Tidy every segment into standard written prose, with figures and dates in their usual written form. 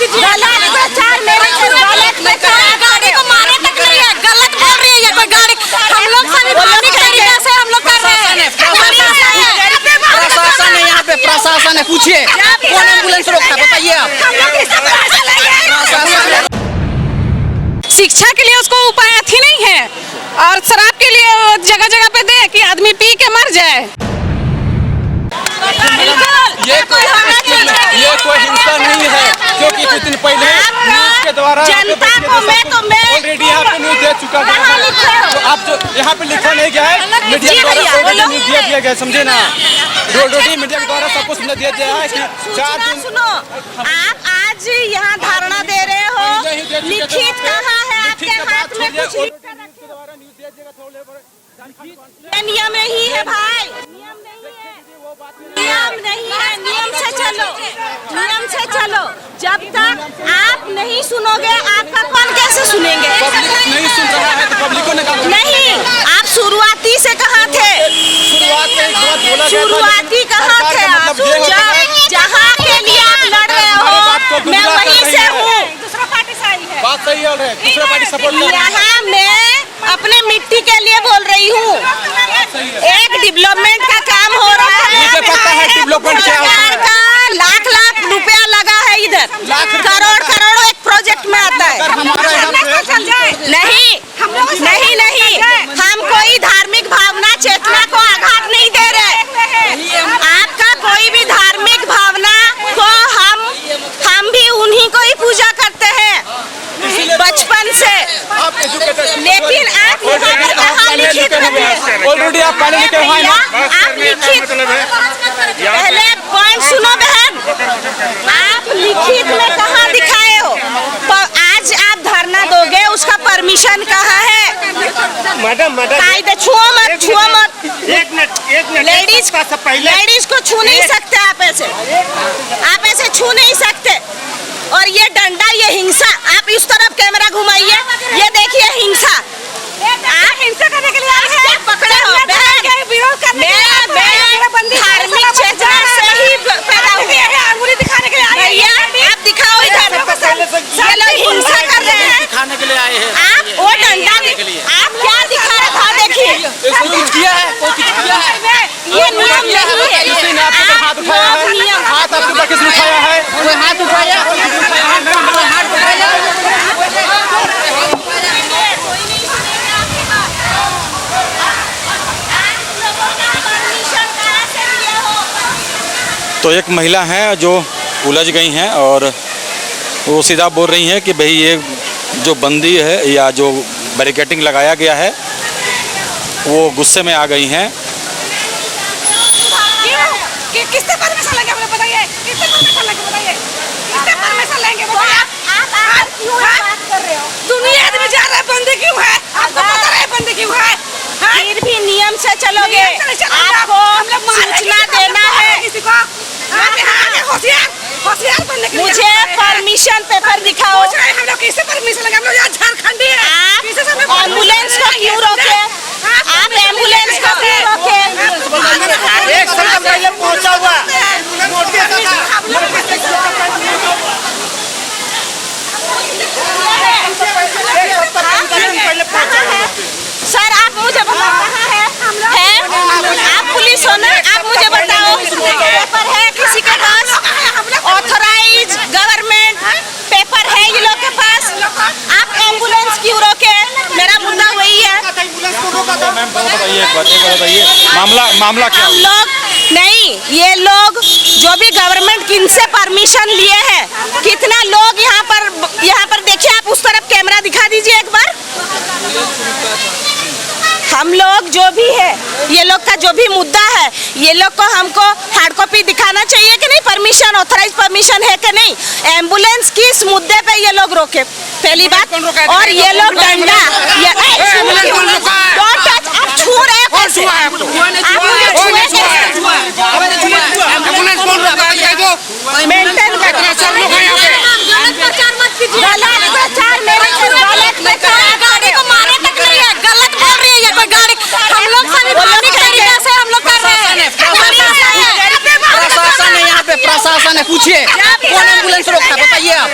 कीजिए। गलत प्रचार मेरे गलत प्रचार गाड़ी को मारे तक नहीं है, गलत बोल रही है ये कोई गाड़ी। हम लोग संवैधानिक तरीके से हम लोग कर रहे हैं। प्रशासन है यहाँ पे, प्रशासन है, पूछिए कौन एम्बुलेंस रोकता है, बताइए आप। शिक्षा के लिए उसको उपाय अथी नहीं है, और शराब के लिए जगह जगह पे दे कि आदमी पी के मर जाए। ये कोई हिंसा नहीं है, क्योंकि कुछ दिन पहले न्यूज के द्वारा जनता को ऑलरेडी यहाँ पे न्यूज दे चुका है। तो आप जो यहाँ पे लिखा नहीं गया है, मीडिया के द्वारा न्यूज दिया गया, समझे ना। ऑलरेडी मीडिया के द्वारा सब कुछ दिया गया है कि 4 दिन। सुनो, आप आज यहाँ धारणा दे रहे हो, लिखित कहाँ है आपके हाथ में? कुछ नियम नहीं है भाई, नियम नहीं है, नियम से चलो, नियम से चलो। जब तक आप नहीं सुनोगे आपका कौन कैसे सुनेंगे? नहीं सुन रहा है तो पब्लिक को नहीं, आप शुरुआती से कहाँ थे? शुरुआती कहाँ थे आप? जहाँ के लिए आप लड़ रहे हो मैं वहीं से हूँ। दूसरा पार्टी से आई है, बात सही है, दूसरा पार्टी सपोर्ट कर रहा है। यहाँ मैं अपने मिट्टी के लिए बोल रही हूँ। एक डेवलपमेंट का काम हो रहा है, मुझे पता है डेवलपमेंट क्या होता है। लाख लाख रुपया लगा है इधर, करोड़ करोड़ एक प्रोजेक्ट में आता है। नहीं नहीं नहीं, हम कोई धार्मिक भावना चेतना को आघात नहीं दे रहे। आपका कोई भी धार्मिक भावना को हम भी उन्हीं को ही पूजा करते हैं बचपन से। लेकिन आप यहाँ पर कहाँ लिखित है? ऑलरेडी आप पढ़े लिखे हैं ना, आप लिखित पहले पॉइंट सुनो बहन, आप लिखित में कहाँ दिखाए हो? आज आप धरना दोगे, उसका परमिशन कहाँ है? मैडम कायदे छुओ मत, छुओ मत। एक मिनट लेडीज को छू नहीं सकते आप ऐसे छू नहीं सकते। और ये डंडा, ये हिंसा, आप इस तरफ कैमरा घुमाइए, ये देखिए हिंसा। आप हिंसा करने के लिए आए हैं, पकड़े हो बहन। विरोध करने के लिए धार्मिक चेतना से ही पैदा हुए हैं। अंगुली दिखाने के लिए आए हैं, आप दिखाओ इधर। ये लोग हिंसा कर रहे हैं, दिखाने के लिए आए हैं। आप वो डंडा आप क्या दिखा रहे था? देखिए कुछ किया है, कुछ किया है। ये नियम नहीं है। किसी ने आपके ऊपर हाथ उठाया है? हाथ आपके ऊपर किसने उठाया है? कोई हाथ उठाया? तो एक महिला हैं जो उलझ गई हैं और वो सीधा बोल रही हैं कि भाई ये जो बंदी है या जो बैरिकेडिंग लगाया गया है वो गुस्से में आ गई हैं। किससे परमिशन लेंगे हमें बताइए? किससे परमिशन लेंगे बताइए? किससे परमिशन लेंगे बताइए? आप क्यों बात कर रहे हो? दुनिया आदमी जा रहा है, बंदी क्यों है? आपको पता है बंदी क्यों है? फिर भी नियम से चलोगे, आपको सूचना देना है किसी को। होशियार बनने के लिए मुझे परमिशन पेपर दिखाओ। हम लोग किससे परमिशन लेंगे? हम लोग यहाँ झारखंडी हैं। आप एम्बुलेंस को क्यों रोके? आप एम्बुलेंस को क्यों रोके? एक साल पहले पहुंचा हुआ सर, आप मुझे बताओ कहाँ है? आप पुलिस हो ना, आप मुझे बताओ पेपर है किसी के पास? ऑथराइज गवर्नमेंट पेपर है ये लोग के पास? आप एम्बुलेंस क्यों रोके? मेरा मुद्दा वही है। मैम बताइए, एक बात बताइए, मामला क्या? हम लोग नहीं, ये लोग जो भी गवर्नमेंट किनसे परमिशन लिए हैं, कितना लोग यहाँ पर देखिए, आप उस तरफ कैमरा दिखा दीजिए एक बार। हम लोग जो भी है, ये लोग का जो भी मुद्दा है, ये लोग को हमको हार्ड कॉपी दिखाना चाहिए कि नहीं? परमिशन, ऑथराइज परमिशन है कि नहीं? एम्बुलेंस किस मुद्दे पे ये लोग रोके? पहली बात। और ये लोग डंडा, डोंट टच, आप छू रहे हो कैसे? आप मुझे छुए कैसे? मेंटेन करो। गलत प्रचार मत कीजिए। गलत प्रचार मेरे गलत प्रचार गाड़ी को मारे तक नहीं है, गलत बोल रही है ये कोई गाड़ी। हम लोग संवैधानिक तरीके से हम लोग कर रहे हैं। प्रशासन है यहाँ पे, प्रशासन है, पूछिए कौन एम्बुलेंस रोकता है, बताइए आप।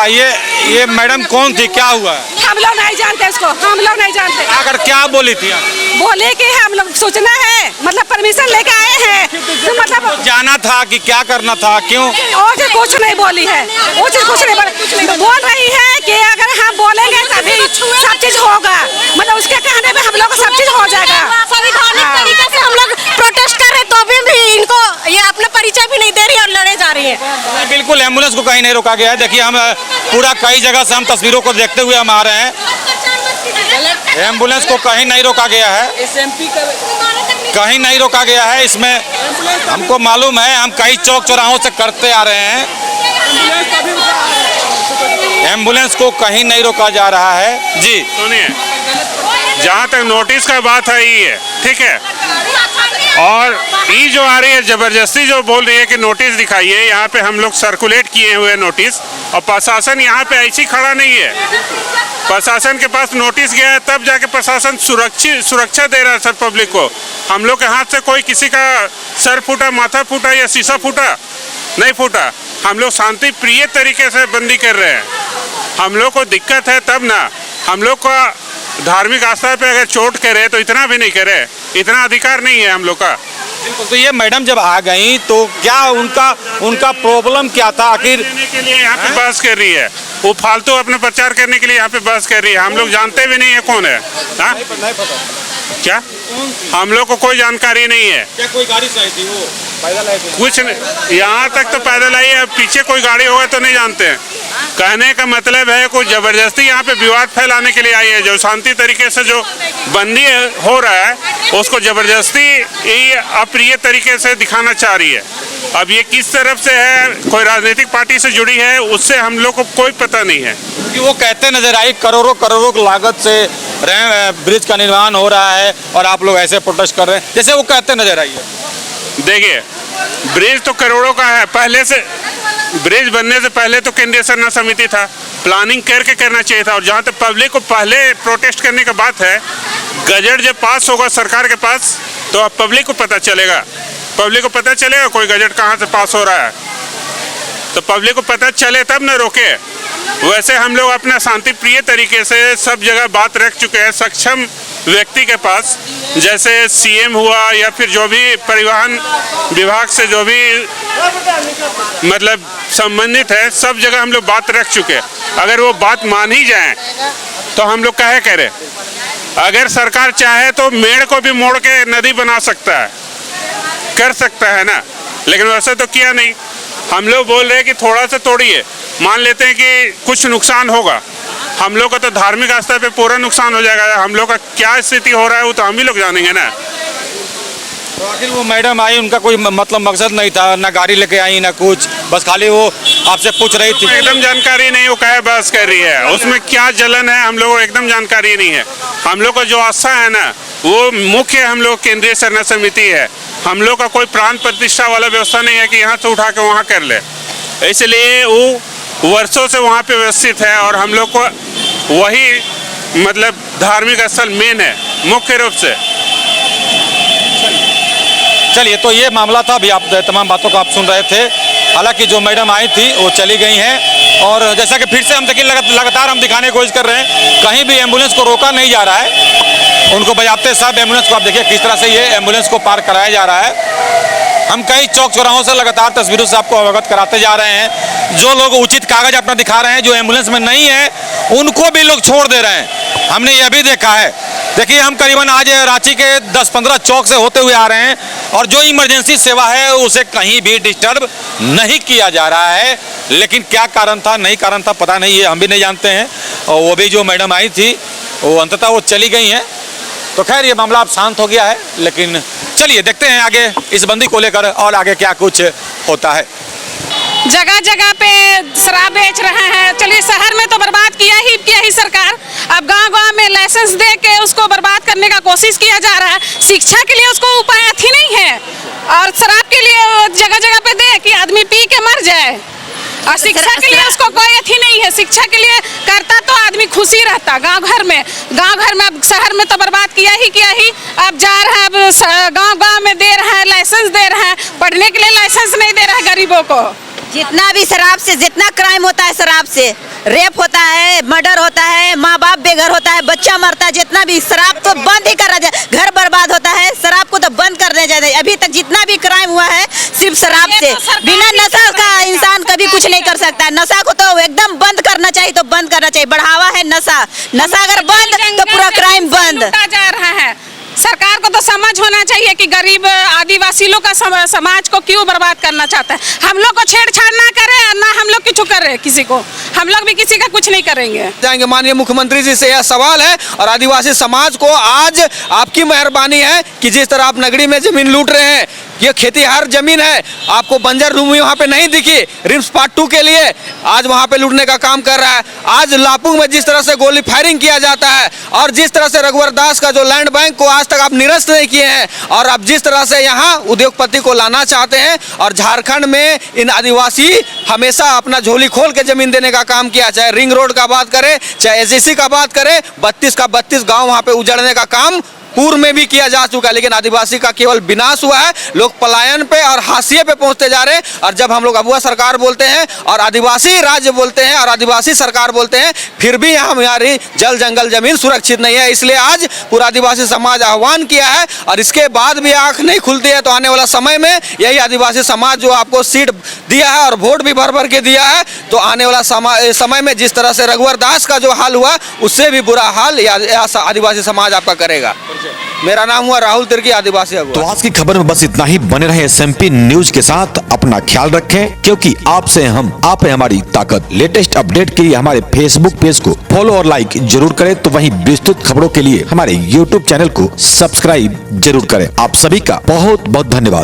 ये मैडम कौन थी, क्या हुआ है? हम लोग नहीं जानते इसको, हम लोग नहीं जानते। अगर क्या बोली थी आप? बोले कि हम लोग सूचना है, मतलब परमिशन लेके आए हैं, तो मतलब जाना था कि क्या करना था, क्यों? वो चीज कुछ नहीं बोली है, वो चीज कुछ नहीं बोली। तो बोल रही है कि अगर हम बोलेंगे तभी सब चीज होगा, मतलब उसके कहने पे हम लोग को सब चीज हो जाएगा। संवैधानिक तरीके से हम लोग प्रोटेस्ट कर रहे तो भी इनको ये अपना परिचय भी नहीं दे रही और लड़े जा रही है। बिल्कुल एम्बुलेंस को कहीं नहीं रोका गया है। देखिए हम पूरा कई जगह से हम तस्वीरों को देखते हुए हम आ रहे हैं, एम्बुलेंस को कहीं नहीं रोका गया है, कहीं नहीं रोका गया है। इसमें हमको मालूम है, हम कई चौक चौराहों से करते आ रहे हैं, एम्बुलेंस को कहीं नहीं रोका जा रहा है। जी सुनिए, जहाँ तक नोटिस का बात है ये है, ठीक है, और ये जो आ रही है जबरदस्ती जो बोल रही है कि नोटिस दिखाइए, यहाँ पे हम लोग सर्कुलेट किए हुए नोटिस, और प्रशासन यहाँ पे ऐसी खड़ा नहीं है। प्रशासन के पास नोटिस गया है तब जाके प्रशासन सुरक्षा दे रहा है सर पब्लिक को। हम लोग के हाथ से कोई किसी का सर फूटा, माथा फूटा या शीशा फूटा नहीं फूटा। हम लोग शांति प्रिय तरीके से बंदी कर रहे हैं। हम लोग को दिक्कत है तब ना, हम लोग का धार्मिक आस्था पे अगर चोट करे तो इतना भी नहीं करे, इतना अधिकार नहीं है हम लोग का। तो ये मैडम जब आ गई तो क्या उनका प्रॉब्लम क्या था आखिर? देने के लिए यहाँ पे बहस कर रही है, वो फालतू अपने प्रचार करने के लिए यहाँ पे बहस कर रही है। हम लोग जानते भी नहीं है कौन है, हाँ? क्या हम लोग को कोई जानकारी नहीं है। क्या कोई गाड़ी से आई थी, वो पैदल आई थी? कुछ नहीं, यहाँ तक तो पैदल आई है, पीछे कोई गाड़ी होगा तो नहीं जानते हैं। कहने का मतलब है कोई जबरदस्ती यहाँ पे विवाद फैलाने के लिए आई है। जो शांति तरीके से जो बंदी हो रहा है उसको जबरदस्ती ये अप्रिय तरीके से दिखाना चाह रही है। अब ये किस तरफ से है, कोई राजनीतिक पार्टी से जुड़ी है, उससे हम लोग को कोई पता नहीं है। कि वो कहते नजर आई करोड़ों की लागत से ब्रिज का निर्माण हो रहा है और आप लोग ऐसे प्रोटेस्ट कर रहे हैं, जैसे वो कहते नजर आई है। देखिए, ब्रिज तो करोड़ों का है, पहले से ब्रिज बनने से पहले तो केंद्रीय सरना समिति था, प्लानिंग करके करना चाहिए था। और जहाँ तक पब्लिक को पहले प्रोटेस्ट करने का बात है, गजट जब पास होगा सरकार के पास तो अब पब्लिक को पता चलेगा, पब्लिक को पता चलेगा कोई गजट कहाँ से पास हो रहा है, तो पब्लिक को पता चले तब न रोके। वैसे हम लोग अपना शांति प्रिय तरीके से सब जगह बात रख चुके हैं सक्षम व्यक्ति के पास, जैसे सीएम हुआ या फिर जो भी परिवहन विभाग से जो भी मतलब संबंधित है, सब जगह हम लोग बात रख चुके हैं। अगर वो बात मान ही जाए तो हम लोग काहे करें। अगर सरकार चाहे तो मेड़ को भी मोड़ के नदी बना सकता है, कर सकता है ना, लेकिन वैसे तो किया नहीं। हम लोग बोल रहे हैं कि थोड़ा सा तोड़िए, मान लेते हैं कि कुछ नुकसान होगा, हम लोग का तो धार्मिक आस्था पे पूरा नुकसान हो जाएगा। हम लोग का क्या स्थिति हो रहा है वो तो हम ही लोग जानेंगे ना। तो आखिर वो मैडम आई, उनका कोई मतलब मकसद नहीं था, ना गाड़ी लेके आई ना कुछ, बस खाली वो आपसे पूछ रही थी? एकदम जानकारी नहीं, वो काहे बहस कर रही है, उसमें क्या जलन है हम लोग को एकदम जानकारी नहीं है। हम लोग का जो आस्था है ना, वो मुख्य हम लोग केंद्रीय सरना समिति है। हम लोग का कोई प्राण प्रतिष्ठा वाला व्यवस्था नहीं है कि यहाँ से उठा के वहाँ कर ले, इसलिए वो वर्षों से वहाँ पे व्यवस्थित है और हम लोग को वही मतलब धार्मिक स्थल मेन है मुख्य रूप से। चलिए, तो ये मामला था, अभी आप तमाम बातों को आप सुन रहे थे। हालांकि जो मैडम आई थी वो चली गई हैं, और जैसा कि फिर से हम देखिए लगातार हम दिखाने की कोशिश कर रहे हैं, कहीं भी एम्बुलेंस को रोका नहीं जा रहा है। उनको बजाते साहब एम्बुलेंस को आप देखिए किस तरह से ये एम्बुलेंस को पार कराया जा रहा है। हम कई चौक चौराहों से लगातार तस्वीरों से आपको अवगत कराते जा रहे हैं। जो लोग उचित कागज अपना दिखा रहे हैं, जो एम्बुलेंस में नहीं है, उनको भी लोग छोड़ दे रहे हैं। हमने यह भी देखा है। देखिए, हम करीबन आज रांची के 10-15 चौक से होते हुए आ रहे हैं, और जो इमरजेंसी सेवा है उसे कहीं भी डिस्टर्ब नहीं किया जा रहा है। लेकिन क्या कारण था, नहीं कारण था, पता नहीं है, हम भी नहीं जानते हैं। और वो भी जो मैडम आई थी वो अंततः वो चली गई हैं। तो खैर ये मामला अब शांत हो गया है, लेकिन चलिए देखते हैं आगे इस बंदी को लेकर और आगे क्या कुछ होता है। जगह जगह पे शराब बेच रहे हैं। चलिए, शहर में तो बर्बाद किया ही सरकार, अब गांव-गांव में लाइसेंस दे के उसको बर्बाद करने का कोशिश किया जा रहा है। शिक्षा के लिए उसको उपाय अथी नहीं है, और शराब के लिए जगह जगह पे दे कि आदमी पी के मर जाए, और शिक्षा के लिए उसको कोई अथी नहीं है। शिक्षा के लिए करता तो आदमी खुशी रहता गांव घर में। अब शहर में तो बर्बाद किया ही। अब जा रहा है, अब गांव-गांव में दे रहा है, लाइसेंस दे रहा है, पढ़ने के लिए लाइसेंस नहीं दे रहा है गरीबों को। जितना भी शराब से जितना क्राइम होता है, शराब से रेप होता है, मर्डर होता है, माँ बाप बेघर होता है, बच्चा मरता है, जितना भी शराब तो बंद ही करना चाहिए। घर बर्बाद होता है, शराब को तो बंद कर देना चाहिए। अभी तक जितना भी क्राइम हुआ है सिर्फ शराब से। बिना नशा का इंसान कभी कुछ नहीं कर सकता है। नशा को तो एकदम बंद करना चाहिए, तो बंद करना चाहिए। बढ़ावा है नशा, नशा अगर बंद तो पूरा क्राइम बंद। लूटा जा रहा है। सरकार को तो समझ होना चाहिए कि गरीब आदिवासी लोग का समाज को क्यों बर्बाद करना चाहता है। हम लोग को छेड़छाड़ ना करे और ना हम लोग कुछ करे किसी को। हम लोग भी किसी का कुछ नहीं करेंगे। जाएंगे माननीय मुख्यमंत्री जी से यह सवाल है, और आदिवासी समाज को आज आपकी मेहरबानी है कि जिस तरह आप नगरी में जमीन लूट रहे हैं, ये खेतीहार जमीन है, आपको बंजर भूमि वहाँ पे नहीं दिखी। रिम्स पार्ट 2 के लिए आज वहाँ पे लूटने का काम कर रहा है। आज लापुंग में जिस तरह से गोली फायरिंग किया जाता है, और जिस तरह से रघुवर दास का जो लैंड बैंक को आज तक आप निरस्त नहीं किए हैं, और आप जिस तरह से यहाँ उद्योगपति को लाना चाहते हैं, और झारखंड में इन आदिवासी हमेशा अपना झोली खोल के जमीन देने का काम किया। चाहे रिंग रोड का बात करें, चाहे एसएससी का बात करें, 32 का 32 गाँव वहाँ पे उजड़ने का काम पूर्व में भी किया जा चुका है। लेकिन आदिवासी का केवल विनाश हुआ है। लोग पलायन पे और हाशिए पे पहुंचते जा रहे हैं। और जब हम लोग अबुआ सरकार बोलते हैं और आदिवासी राज्य बोलते हैं और आदिवासी सरकार बोलते हैं, फिर भी यहाँ हमारी जल जंगल जमीन सुरक्षित नहीं है। इसलिए आज पूरा आदिवासी समाज आह्वान किया है, और इसके बाद भी आंख नहीं खुलती है तो आने वाला समय में यही आदिवासी समाज जो आपको सीट दिया है और वोट भी भर भर के दिया है, तो आने वाला समय में जिस तरह से रघुवर दास का जो हाल हुआ, उससे भी बुरा हाल आदिवासी समाज आपका करेगा। मेरा नाम हुआ राहुल तिर्की, आदिवासी अगुआ। तो आज की खबर में बस इतना ही। बने रहे SMP न्यूज के साथ। अपना ख्याल रखें, क्योंकि आपसे हम, आप है हमारी ताकत। लेटेस्ट अपडेट के लिए हमारे फेसबुक पेज को फॉलो और लाइक जरूर करें, तो वहीं विस्तृत खबरों के लिए हमारे YouTube चैनल को सब्सक्राइब जरूर करें। आप सभी का बहुत बहुत धन्यवाद।